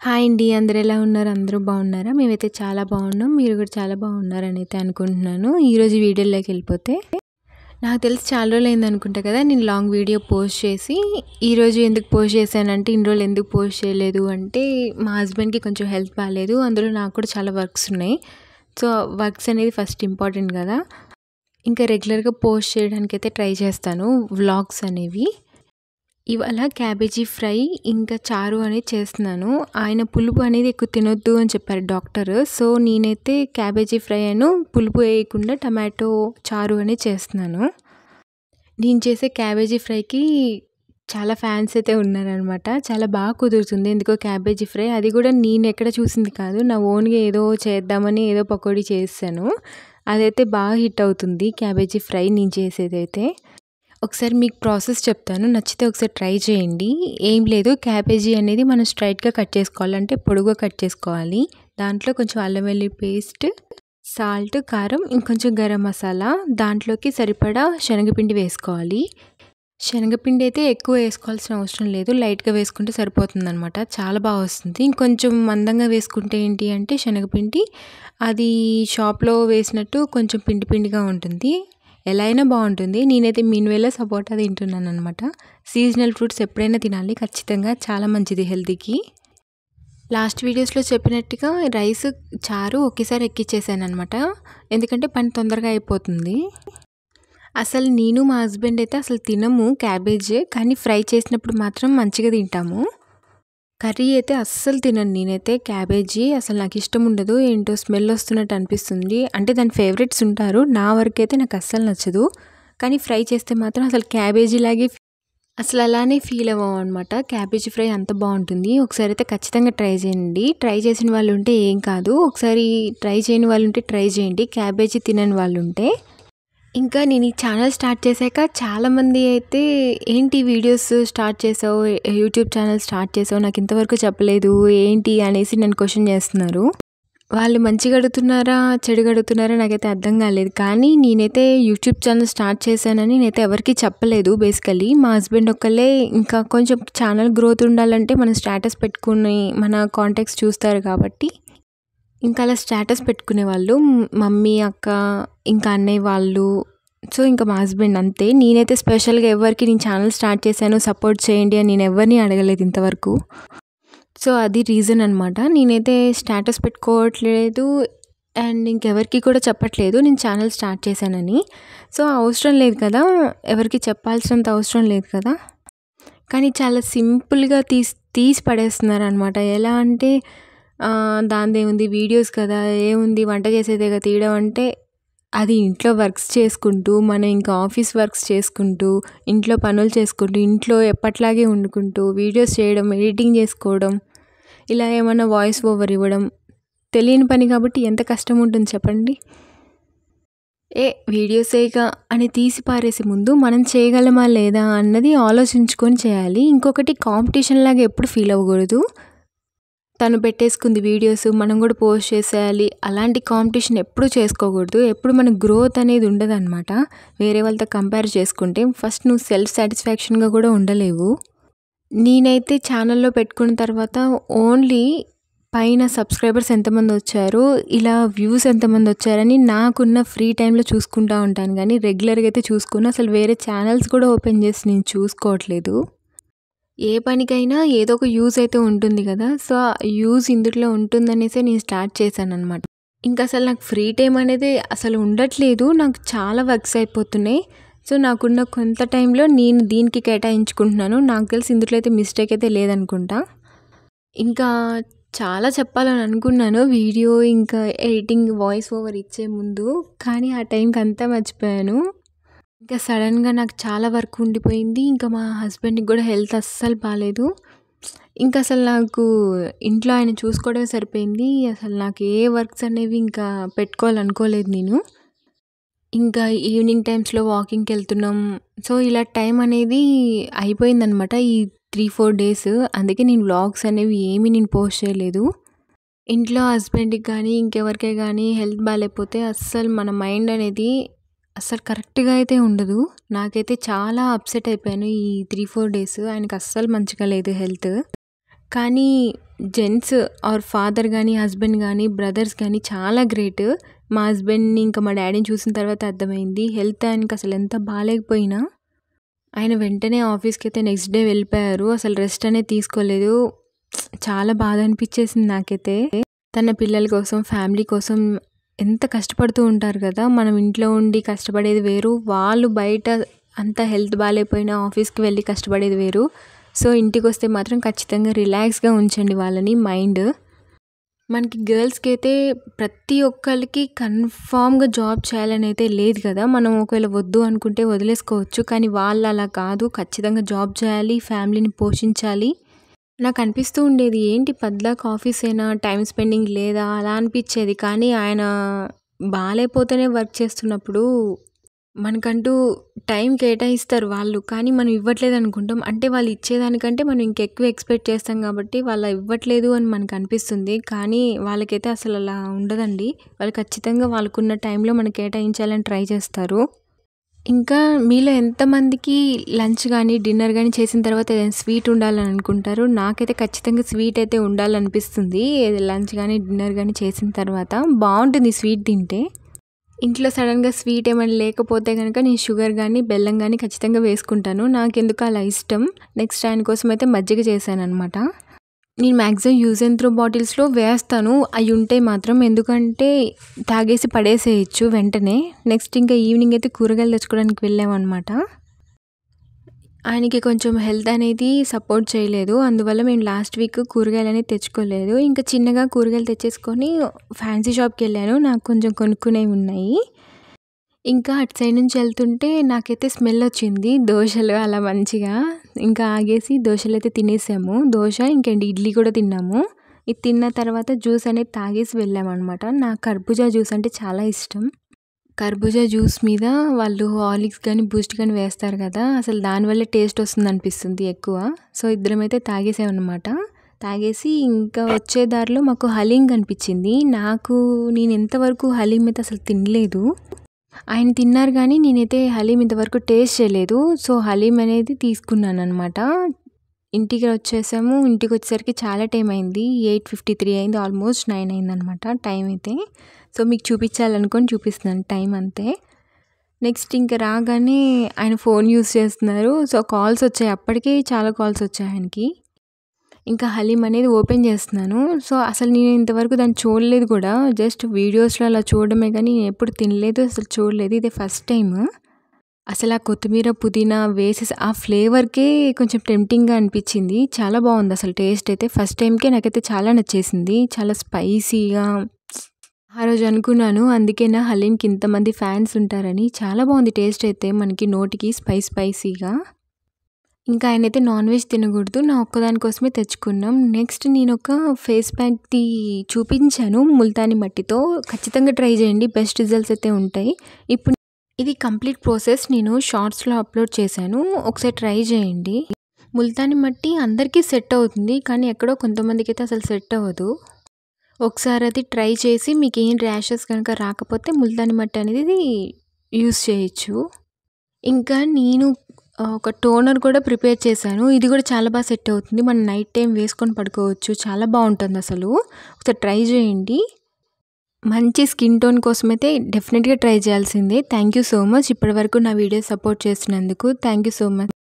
Hi అండి. అందరూ ఎలా ఉన్నారు? అందరూ బాగున్నారా? మేమైతే చాలా బాగున్నాం. మీరు కూడా చాలా బాగున్నారని అయితే అనుకుంటున్నాను. ఈరోజు వీడియోలోకెళ్ళిపోతే నాకు తెలిసి చాలా రోజులైంది అనుకుంటా కదా నేను లాంగ్ వీడియో పోస్ట్ చేసి. ఈరోజు ఎందుకు పోస్ట్ చేశానంటే ఇన్ని రోజులు ఎందుకు పోస్ట్ చేయలేదు అంటే మా హస్బెండ్కి కొంచెం హెల్త్ బాగాలేదు. అందులో నాకు కూడా చాలా వర్క్స్ ఉన్నాయి. సో వర్క్స్ అనేది ఫస్ట్ ఇంపార్టెంట్ కదా. ఇంకా రెగ్యులర్గా పోస్ట్ చేయడానికైతే ట్రై చేస్తాను వ్లాగ్స్ అనేవి. ఇవాళ క్యాబేజీ ఫ్రై ఇంకా చారు అనేది చేస్తున్నాను. ఆయన పులుపు అనేది ఎక్కువ తినొద్దు అని చెప్పారు డాక్టర్. సో నేనైతే క్యాబేజీ ఫ్రై పులుపు వేయకుండా టమాటో చారు అనేది చేస్తున్నాను. నేను చేసే క్యాబేజీ ఫ్రైకి చాలా ఫ్యాన్స్ అయితే ఉన్నారనమాట. చాలా బాగా కుదురుతుంది ఎందుకో క్యాబేజీ ఫ్రై. అది కూడా నేను ఎక్కడ చూసింది కాదు, నా ఓన్గా ఏదో చేద్దామని ఏదో పకోడీ చేశాను. అదైతే బాగా హిట్ అవుతుంది క్యాబేజీ ఫ్రై నేను చేసేదైతే. ఒకసారి మీకు ప్రాసెస్ చెప్తాను, నచ్చితే ఒకసారి ట్రై చేయండి. ఏం లేదు, క్యాబేజీ అనేది మనం స్ట్రైట్గా కట్ చేసుకోవాలి, అంటే పొడుగుగా కట్ చేసుకోవాలి. దాంట్లో కొంచెం అల్లం వెల్లుల్లి పేస్ట్, సాల్ట్, కారం, ఇంకొంచెం గరం మసాలా, దాంట్లోకి సరిపడా శనగపిండి వేసుకోవాలి. శనగపిండి అయితే ఎక్కువ వేసుకోవాల్సిన అవసరం లేదు, లైట్గా వేసుకుంటే సరిపోతుంది అనమాట. చాలా బాగా వస్తుంది. ఇంకొంచెం మందంగా వేసుకుంటే ఏంటి అంటే శనగపిండి అది షాప్లో వేసినట్టు కొంచెం పిండి పిండిగా ఉంటుంది. ఎలా అయినా బాగుంటుంది. నేనైతే మీన్వేలో సపోటా తింటున్నాను అనమాట. సీజనల్ ఫ్రూట్స్ ఎప్పుడైనా తినాలి ఖచ్చితంగా, చాలా మంచిది హెల్తీకి. లాస్ట్ వీడియోస్లో చెప్పినట్టుగా రైస్ చారు ఒకేసారి ఎక్కిచ్చేసాను అనమాట, ఎందుకంటే పని తొందరగా అయిపోతుంది. అసలు నేను మా హస్బెండ్ అయితే అసలు తినము క్యాబేజ్, కానీ ఫ్రై చేసినప్పుడు మాత్రం మంచిగా తింటాము. కర్రీ అయితే అస్సలు తినను నేనైతే క్యాబేజీ. అసలు నాకు ఇష్టం ఉండదు, ఏంటో స్మెల్ వస్తున్నట్టు అనిపిస్తుంది. అంటే దాని ఫేవరెట్స్ ఉంటారు, నా వరకు అయితే నాకు అస్సలు నచ్చదు. కానీ ఫ్రై చేస్తే మాత్రం అసలు క్యాబేజీ లాగే అసలు అలానే ఫీల్ అవ్వం అనమాట. క్యాబేజీ ఫ్రై అంత బాగుంటుంది. ఒకసారి అయితే ఖచ్చితంగా ట్రై చేయండి. ట్రై చేసిన వాళ్ళు ఉంటే ఏం కాదు, ఒకసారి ట్రై చేయని వాళ్ళు ఉంటే ట్రై చేయండి, క్యాబేజీ తినని వాళ్ళు ఉంటే. ఇంకా నేను ఈ ఛానల్ స్టార్ట్ చేశాక చాలామంది అయితే ఏంటి వీడియోస్ స్టార్ట్ చేసావు, యూట్యూబ్ ఛానల్ స్టార్ట్ చేసావు, నాకు ఇంతవరకు చెప్పలేదు ఏంటి అనేసి నన్ను క్వశ్చన్ చేస్తున్నారు. వాళ్ళు మంచిగా అడుగుతున్నారా చెడుగా అడుగుతున్నారా నాకైతే అర్థం కాలేదు. కానీ నేనైతే యూట్యూబ్ ఛానల్ స్టార్ట్ చేశానని నేనైతే ఎవరికి చెప్పలేదు. బేసికలీ మా హస్బెండ్ ఒక్కళ్ళే, ఇంకా కొంచెం ఛానల్ గ్రోత్ ఉండాలంటే మన స్టేటస్ పెట్టుకుని మన కాంటాక్ట్స్ చూస్తారు కాబట్టి ఇంకా అలా స్టేటస్ పెట్టుకునేవాళ్ళు మమ్మీ, అక్క, ఇంకా అన్నయ్య వాళ్ళు. సో ఇంకా మా హస్బెండ్ అంతే. నేనైతే స్పెషల్గా ఎవరికి నేను ఛానల్ స్టార్ట్ చేశాను సపోర్ట్ చేయండి అని నేను ఎవరిని అడగలేదు ఇంతవరకు. సో అది రీజన్ అనమాట. నేనైతే స్టేటస్ పెట్టుకోవట్లేదు అండ్ ఇంకెవరికి కూడా చెప్పట్లేదు నేను ఛానల్ స్టార్ట్ చేశానని. సో అవసరం లేదు కదా, ఎవరికి చెప్పాల్సినంత అవసరం లేదు కదా. కానీ చాలా సింపుల్గా తీసి పడేస్తున్నారు అనమాట. ఎలా అంటే దానిదేముంది వీడియోస్ కదా, ఏముంది వంట చేసేదేగా తీయడం అంటే, అది ఇంట్లో వర్క్స్ చేసుకుంటూ మనం ఇంకా ఆఫీస్ వర్క్స్ చేసుకుంటూ ఇంట్లో పనులు చేసుకుంటూ ఇంట్లో ఎప్పట్లాగే వండుకుంటూ వీడియోస్ చేయడం, ఎడిటింగ్ చేసుకోవడం, ఇలా ఏమన్నా వాయిస్ ఓవర్ ఇవ్వడం తెలియని పని కాబట్టి ఎంత కష్టం ఉంటుంది చెప్పండి. వీడియోసేగా అని తీసి పారేసే ముందు మనం చేయగలమా లేదా అన్నది ఆలోచించుకొని చేయాలి. ఇంకొకటి కాంపిటీషన్ లాగా ఎప్పుడు ఫీల్ అవ్వకూడదు. తను పెట్టేసుకుంది వీడియోస్ మనం కూడా పోస్ట్ చేసేయాలి, అలాంటి కాంపిటీషన్ ఎప్పుడు చేసుకోకూడదు. ఎప్పుడు మన గ్రోత్ అనేది ఉండదన్నమాట. వేరే వాళ్ళతో కంపేర్ చేసుకుంటే ఫస్ట్ నువ్వు సెల్ఫ్ సాటిస్ఫాక్షన్గా కూడా ఉండలేవు. నేనైతే ఛానల్లో పెట్టుకున్న తర్వాత ఓన్లీ పైన సబ్స్క్రైబర్స్ ఎంతమంది వచ్చారు, ఇలా వ్యూస్ ఎంతమంది వచ్చారని నాకున్న ఫ్రీ టైంలో చూసుకుంటూ ఉంటాను. కానీ రెగ్యులర్గా అయితే చూసుకుని అసలు వేరే ఛానల్స్ కూడా ఓపెన్ చేసి నేను చూసుకోవట్లేదు. ఏ పనికైనా ఏదో ఒక యూజ్ అయితే ఉంటుంది కదా. సో యూజ్ ఇందులో ఉంటుందనేసే నేను స్టార్ట్ చేశాను అనమాట. ఇంకా అసలు నాకు ఫ్రీ టైం అనేది అసలు ఉండట్లేదు, నాకు చాలా వర్క్స్ అయిపోతున్నాయి. సో నాకున్న కొంత టైంలో నేను దీనికి కేటాయించుకుంటున్నాను. నాకు తెలిసి ఇందులో అయితే మిస్టేక్ అయితే లేదనుకుంటా. ఇంకా చాలా చెప్పాలని అనుకున్నాను వీడియో ఇంకా ఎడిటింగ్ వాయిస్ ఓవర్ ఇచ్చే ముందు, కానీ ఆ టైంకి అంతా మర్చిపోయాను. ఇంకా సడన్గా నాకు చాలా వర్క్ ఉండిపోయింది. ఇంకా మా హస్బెండ్కి కూడా హెల్త్ అస్సలు బాగాలేదు. ఇంకా అసలు నాకు ఇంట్లో ఆయన చూసుకోవడమే సరిపోయింది. అసలు నాకు ఏ వర్క్స్ అనేవి ఇంకా పెట్టుకోవాలనుకోలేదు నేను. ఇంకా ఈవినింగ్ టైమ్స్లో వాకింగ్కి వెళ్తున్నాం. సో ఇలా టైం అనేది అయిపోయిందనమాట ఈ 3-4 డేస్. అందుకే నేను వ్లాగ్స్ అనేవి ఏమీ నేను పోస్ట్ చేయలేదు. ఇంట్లో హస్బెండ్కి కానీ ఇంకెవరికే కానీ హెల్త్ బాగాలేకపోతే అస్సలు మన మైండ్ అనేది అస్సలు కరెక్ట్గా అయితే ఉండదు. నాకైతే చాలా అప్సెట్ అయిపోయాను ఈ 3-4 డేస్. ఆయనకి అస్సలు మంచిగా లేదు హెల్త్. కానీ జెంట్స్ ఆర్ ఫాదర్ గానీ, హస్బెండ్ గానీ, బ్రదర్స్ గానీ చాలా గ్రేట్. మా హస్బెండ్‌ని ఇంకా మా డ్యాడీని చూసిన తర్వాత అర్థమైంది. హెల్త్ ఆయనకి అసలు ఎంత బాలేకపోయినా ఆయన వెంటనే ఆఫీస్‌కైతే నెక్స్ట్ డే వెళ్ళిపోయారు. అసలు రెస్ట్ అనేది తీసుకోలేదు. చాలా బాధ అనిపించేసింది నాకైతే. తన పిల్లల కోసం, ఫ్యామిలీ కోసం ఎంత కష్టపడుతూ ఉంటారు కదా! మనం ఇంట్లో ఉండి కష్టపడేది వేరు. వాళ్ళు బయట అంత హెల్త్ బాలేకపోయినా ఆఫీస్‌కి వెళ్ళి కష్టపడేది వేరు. సో, ఇంటికొస్తే మాత్రం ఖచ్చితంగా రిలాక్స్‌గా ఉంచండి వాళ్ళని మైండ్. మనకి గర్ల్స్‌కైతే ప్రతి ఒక్కళ్ళకి కన్ఫామ్‌గా జాబ్ చేయాలనైతే లేదు కదా! మనం ఒకవేళ వద్దు అనుకుంటే వదిలేసుకోవచ్చు. కానీ వాళ్ళు అలా కాదు. ఖచ్చితంగా జాబ్ చేయాలి, ఫ్యామిలీని పోషించాలి. నాకు అనిపిస్తూ ఉండేది ఏంటి పద్దాక ఆఫీసేనా, టైమ్ స్పెండింగ్ లేదా అలా అనిపించేది. కానీ ఆయన బాలేపోతేనే వర్క్ చేస్తున్నప్పుడు మనకంటూ టైం కేటాయిస్తారు వాళ్ళు. కానీ మనం ఇవ్వట్లేదు అనుకుంటాం. అంటే వాళ్ళు ఇచ్చేదానికంటే మనం ఇంకెక్కువ ఎక్స్‌పెక్ట్ చేస్తాం కాబట్టి వాళ్ళు ఇవ్వట్లేదు అని మనకు అనిపిస్తుంది. కానీ వాళ్ళకైతే అసలు అలా ఉండదండి. వాళ్ళు ఖచ్చితంగా వాళ్ళకున్న టైంలో మనకు కేటాయించాలని ట్రై చేస్తారు. ఇంకా మీలో ఎంతమందికి లంచ్ గానీ, డిన్నర్ గానీ చేసిన తర్వాత ఏదైనా స్వీట్ ఉండాలని అనుకుంటారు? నాకైతే ఖచ్చితంగా స్వీట్ అయితే ఉండాలనిపిస్తుంది. లంచ్ గానీ, డిన్నర్ గానీ చేసిన తర్వాత బావుంటుంది స్వీట్ తింటే. ఇంట్లో సడన్‌గా స్వీట్ ఏమైనా లేకపోతే గనక నేను షుగర్ గానీ, బెల్లం గానీ ఖచ్చితంగా వేసుకుంటాను. నాకెందుకో అలా ఇష్టం. నెక్స్ట్ ఆయన కోసం అయితే మజ్జిగ చేశాననమాట. నేను మ్యాక్సిమం యూజ్ అండ్ త్రో బాటిల్స్‌లో వేస్తాను. అయి ఉంటే మాత్రం. ఎందుకంటే తాగేసి పడేసేయొచ్చు వెంటనే. నెక్స్ట్ ఇంకా ఈవినింగ్ అయితే కూరగాయలు తెచ్చుకోవడానికి వెళ్ళామనమాట. ఆయనకి కొంచెం హెల్త్ అనేది సపోర్ట్ చేయలేదు. అందువల్ల మేము లాస్ట్ వీక్ కూరగాయలనేవి తెచ్చుకోలేదు. ఇంకా చిన్నగా కూరగాయలు తెచ్చేసుకొని ఫ్యాన్సీ షాప్‌కెళ్ళాను. నాకు కొంచెం కొనుక్కునేవి ఉన్నాయి. ఇంకా అటు సైడ్ నుంచి వెళ్తుంటే నాకైతే స్మెల్ వచ్చింది. దోసలు అలా మంచిగా. ఇంకా ఆగేసి దోసలైతే తినేసాము. దోస ఇంకేంటి ఇడ్లీ కూడా తిన్నాము. ఇది తిన్న తర్వాత జ్యూస్ అనేది తాగేసి వెళ్ళామనమాట. నాకు కర్బూజా జ్యూస్ అంటే చాలా ఇష్టం. కర్బూజా జ్యూస్ మీద వాళ్ళు హార్లిక్స్ గానీ, బూస్ట్ గానీ వేస్తారు కదా! అసలు దానివల్లే టేస్ట్ వస్తుందనిపిస్తుంది ఎక్కువ. సో, ఇద్దరమైతే తాగేసామనమాట. తాగేసి ఇంకా వచ్చే దారిలో మాకు హలీం కనిపించింది. నేను ఇంతవరకు హలీం అయితే అసలు తినలేదు. ఆయన తిన్నారు గానీ నేనైతే హలీం ఇంతవరకు టేస్ట్ చేయలేదు. సో, హలీం అనేది తీసుకున్నాననమాట. ఇంటికి వచ్చేసాము. ఇంటికొచ్చేసరికి చాలా టైం అయింది. 8:53 అయింది. ఆల్మోస్ట్ 9 అయిందనమాట టైం అయితే. సో, మీకు చూపించాలనుకోని చూపిస్తున్నాను టైం అంతే. నెక్స్ట్ ఇంక రాగానే ఆయన ఫోన్ యూజ్ చేస్తున్నారు. సో, కాల్స్ వచ్చాయి. అప్పటికే చాలా కాల్స్ వచ్చాయి ఆయనకి. ఇంకా హలీం అనేది ఓపెన్ చేస్తున్నాను. సో, అసలు నేను ఇంతవరకు దాన్ని చూడలేదు కూడా. జస్ట్ వీడియోస్‌లో అలా చూడడమే కానీ నేను ఎప్పుడు తినలేదు. అసలు చూడలేదు. ఇదే ఫస్ట్ టైమ్. అసలు ఆ కొత్తిమీర, పుదీనా వేసేసి ఆ ఫ్లేవర్‌కే కొంచెం టెంప్టింగ్‌గా అనిపించింది. చాలా బాగుంది అసలు టేస్ట్ అయితే. ఫస్ట్ టైమ్‌కే నాకైతే చాలా నచ్చేసింది. చాలా స్పైసీగా. ఆ రోజు అనుకున్నాను అందుకేనా హలీంకి ఇంతమంది ఫ్యాన్స్ ఉంటారని. చాలా బాగుంది టేస్ట్ అయితే మనకి నోటికి స్పైసీగా. ఇంకా ఆయనైతే నాన్ వెజ్ తినకూడదు. నా ఒక్కదాని కోసమే తెచ్చుకున్నాం. నెక్స్ట్ నేనొక ఫేస్ ప్యాక్‌ది చూపించాను ముల్తానీ మట్టితో. ఖచ్చితంగా ట్రై చేయండి. బెస్ట్ రిజల్ట్స్ అయితే ఉంటాయి. ఇప్పుడు ఇది కంప్లీట్ ప్రాసెస్ నేను షార్ట్స్‌లో అప్లోడ్ చేశాను. ఒకసారి ట్రై చేయండి. ముల్తానీ మట్టి అందరికీ సెట్ అవుతుంది. కానీ ఎక్కడో కొంతమందికైతే అసలు సెట్ అవ్వదు. ఒకసారి అది ట్రై చేసి మీకేం ర్యాషెస్ కనుక రాకపోతే ముల్తానీ మట్టి అనేది యూజ్ చేయొచ్చు. ఇంకా నేను ఒక టోనర్ కూడా ప్రిపేర్ చేశాను. ఇది కూడా చాలా బాగా సెట్ అవుతుంది. మనం నైట్ టైం వేసుకొని పడుకోవచ్చు. చాలా బాగుంటుంది అసలు. ఒకసారి ట్రై చేయండి. మంచి స్కిన్ టోన్ కోసమైతే డెఫినెట్‌గా ట్రై చేయాల్సిందే. Thank you so much. ఇప్పటివరకు నా వీడియో సపోర్ట్ చేసినందుకు. Thank you so much.